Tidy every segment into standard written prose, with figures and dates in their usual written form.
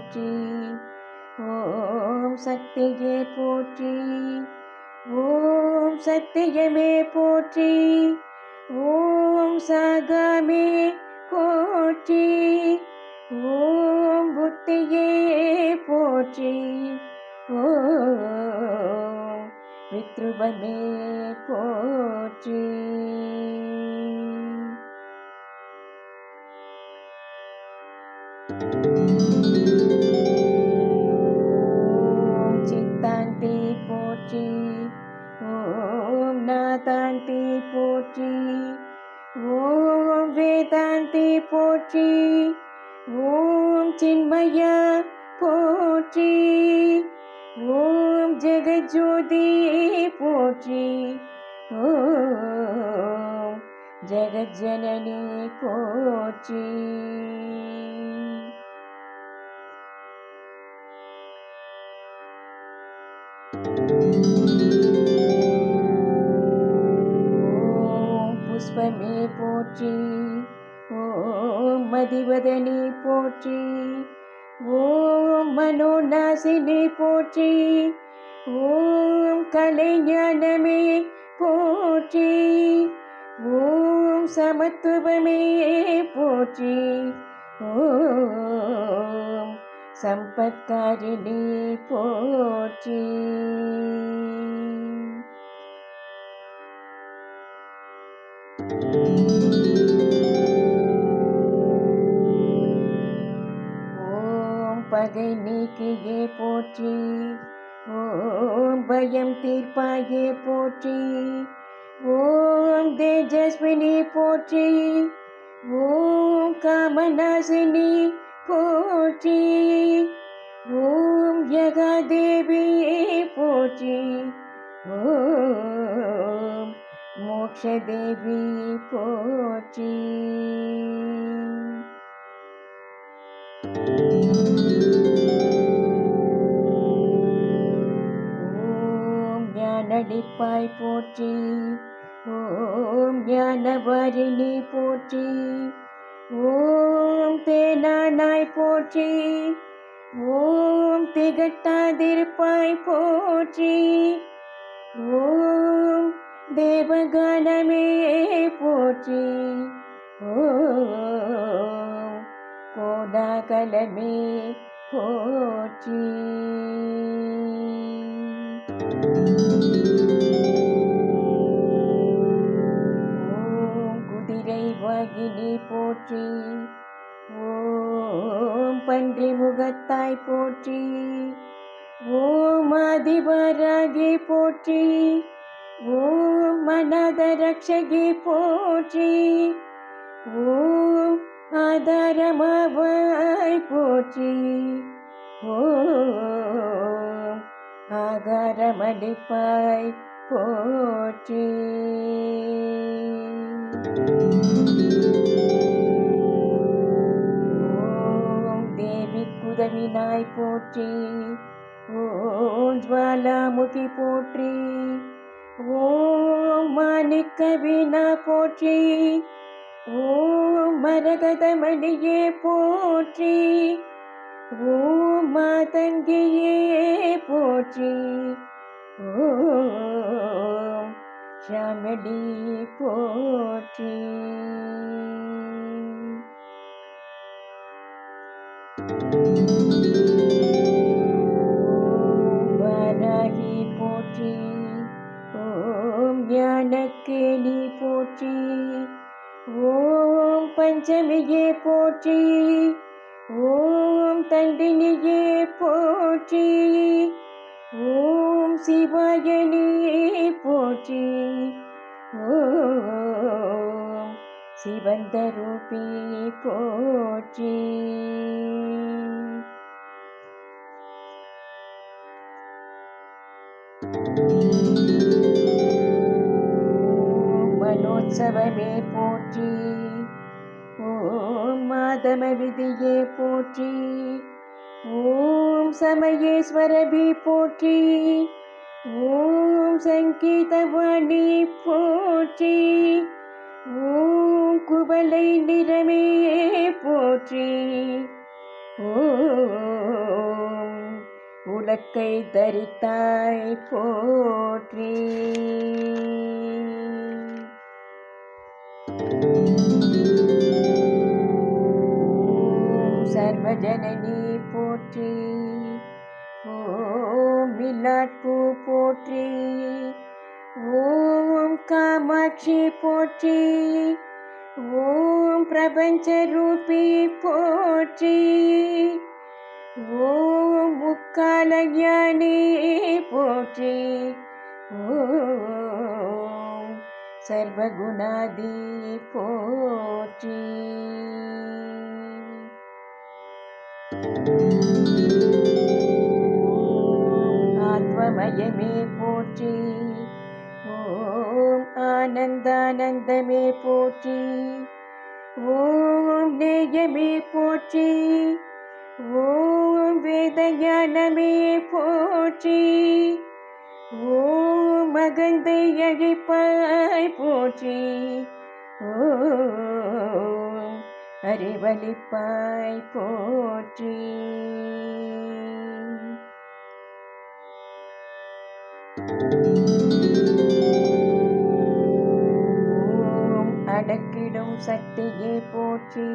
போற்றி. ஓம் சக்தியே போற்றி. ஓம் சத்தியமே போற்றி. ஓம் சாகாமே போற்றி. ஓம் புத்தியே போற்றி. ஓம் வித்ருவமே போற்றி. ஓம் சித்தாந்தி போற்றி. ஓம் நாதாந்தி போற்றி. ஓம் வேதாந்தி போற்றி. ஓம் சின்மய போற்றி. ஓம் ஜெகஜோதி போற்றி. ஓம் ஜெகஜனனி போற்றி. ஓம் புஷ்பமே போற்றி. ஓம் மதிவதனி போற்றி. ஓம் மனோநாசினி போற்றி. ஓம் கலைஞானமே போற்றி. ஓம் சமத்துவமே போற்றி. ஓம் சம்பத்காரிணி போற்றி. ஓம் பகை நீக்கியே போற்றி. ஓம் பயம் தீர்ப்பாயே போற்றி. ஓம் தேஜஸ்வினி போற்றி. ஓம் காமநாசினி போற்றி. ஓம் யகாதேவி போற்றி. ஓம் மோக்ஷதேவி போற்றி. ஓம் ஞானளிப்பாய் போற்றி. ஓம் ஞானவாரிணி போற்றி. ஓம் தேனானாய் போற்றி. ஓம் திகட்டாதிருப்பாய் போற்றி. ஓம் தேவகானமே போற்றி. ஓம் கோலாகலமே போற்றி. ஓம் குதிரை வாகினி போற்றி. ஓம் பன்றி முகத்தாய் போற்றி. ஓம் ஆதிவராகி போற்றி. ஓம் அநாத ரக்ஷகி போற்றி. ஓம் ஆதாரமாவாய் போற்றி. ஓம் ஆகாரமளிப்பாய் போற்றி. ஓம் தேவி குதவினாய் போற்றி. ஓம் ஜ்வாலாமுகி போற்றி. ஓம் மாணிக்க வீணா போற்றி. ஓம் மரகதமணியே போற்றி. ஓம் மாதங்கியே போற்றி. ஓம் ஷாமளி போற்றி. ஓம் வாராகி போற்றி. ஓம் ஞானக்கேணி போற்றி. ஓம் பஞ்சமியே போற்றி. ஓம் தண்டினியே போற்றி. ஓம் சிவாயனி போற்றி. ஓம் சிவந்த ரூபி போற்றி. ஓம் மனோத்சவமே போற்றி. ஓம் மாதம விதியே போற்றி. ஓம் சமயேஸ்வரபி போற்றி. ஓம் சங்கீதவாணி போற்றி. ஓம் குவளை நிறமே போற்றி. ஓம் உலக்கை தரித்தாய் போற்றி. ஓம் சர்வஜனனி போற்றி. ஓம் வில்லாட்பூ போற்றி. ஓம் காமாட்சி போற்றி. ஓம் பிரபஞ்ச ரூபி போற்றி. ஓம் முக்கால ஞானி போற்றி. ஓம் சர்வகுணாதி போற்றி. ஆத்மமயமே போற்றி. ஓம் ஆனந்தானந்தமே போற்றி. ஓம் நேயமே போற்றி. ஓம் வேத ஞானமே போற்றி. ஓம் மகந்தை அழிப்பாய் போற்றி. ஓம் அறிவளிப்பாய் போற்றி. ஓம் அடக்கிடும் சக்தியே போற்றி.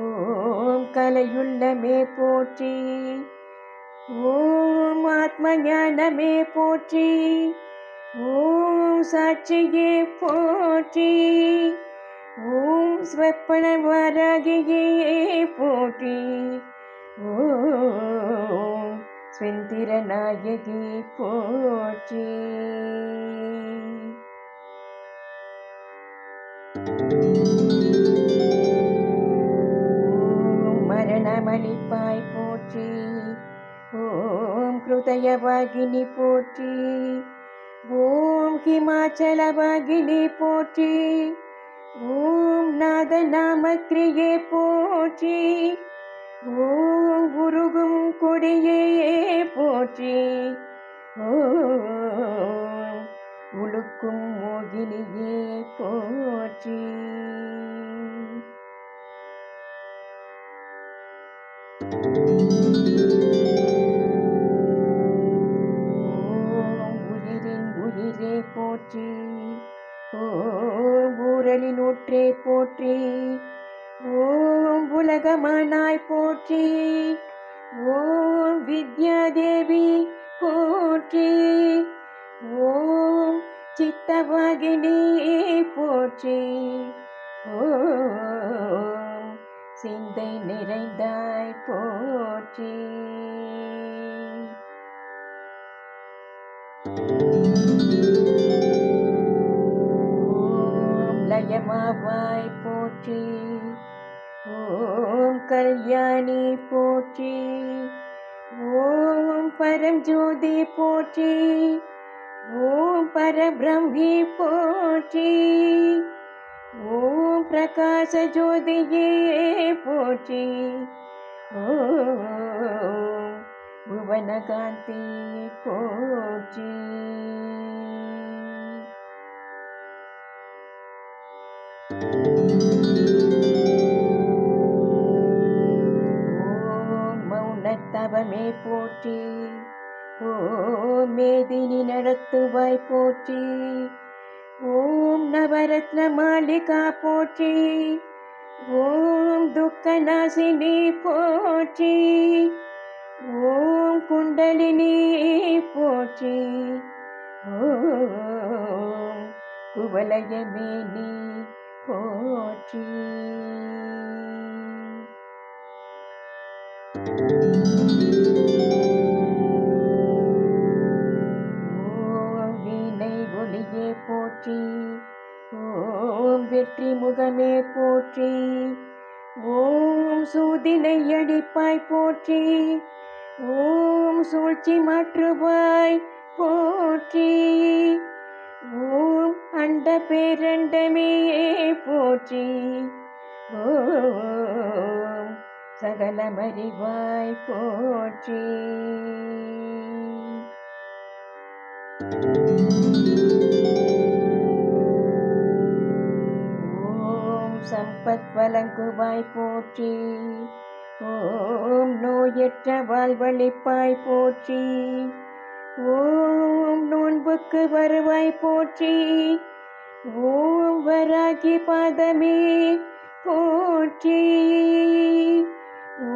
ஓம் கலையுள்ளமே போற்றி. ஓம் ஆத்ம ஞானமே போற்றி. ஓம் சாட்சியே போற்றி. ஓம் ஸ்வப்பன வாராகியே போற்றி. ஓம் ஸ்வந்திரநாயகி போற்றி. ஓம் மரணமளிப்பாய் போற்றி. ஓம் ஹிருதயவாகினி போற்றி. ஓம் ஹிமாச்சலவாகினி போற்றி. ஓம் நாதநாமக்ரியே போற்றி. ஓம் உருகும் கொடியே போற்றி. ஓம் உழுக்கும் மோகினியே போற்றி. ஓம் உயிரின் உயிரே போற்றி. ஓம் ஊரலின் ஊற்றே போற்றி. ஓம் உலகமானாய் போற்றி. ஓம் வித்யாதேவி போற்றி. ஓம் சித்தவாகினி போற்றி. ஓம் சிந்தை நிறைந்தாய் போற்றி. ஓம் லயமாவாய் போற்றி. ஓம் கல்யாணி போற்றி. ஓம் பரஞ்சோதி போற்றி. ஓம் பரபிரம்மி போற்றி. ஓம் பிரகாச ஜோதியே போற்றி. ஓம் புவனகாந்தி போற்றி. ஓம் மௌனத்தவமே போற்றி. ஓம் மேதினி நடத்துவாய் போற்றி. ஓம் நவரத்ன மாளிகா போற்றி. ஓம் துக்கநாசினி போற்றி. ஓம் குண்டலினி போற்றி. ஓம் குவலயமேனி போற்றி. ஓம் வீணை ஒளியே போற்றி. ஓம் வெற்றி முகமே போற்றி. ஓம் சூதினை அடிப்பாய் போற்றி. ஓம் சூழ்ச்சி மாற்றுவாய் போற்றி. ஓம் அண்ட பேரண்டமே போற்றி. ஓம் சகலமறிவாய் போற்றி. ஓம் சம்பத் வழங்குவாய் போற்றி. ஓம் நோயற்ற வாழ்வழிப்பாய் போற்றி. ஓம் நோன்புக்கு வருவாய் போற்றி. ஓம் வராகி பாதமே போற்றி.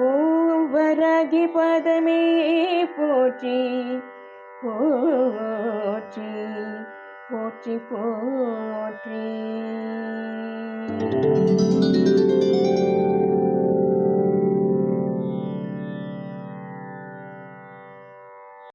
ஓம் வராகி பாதமே போற்றி. போற்றி போற்றி போற்றி.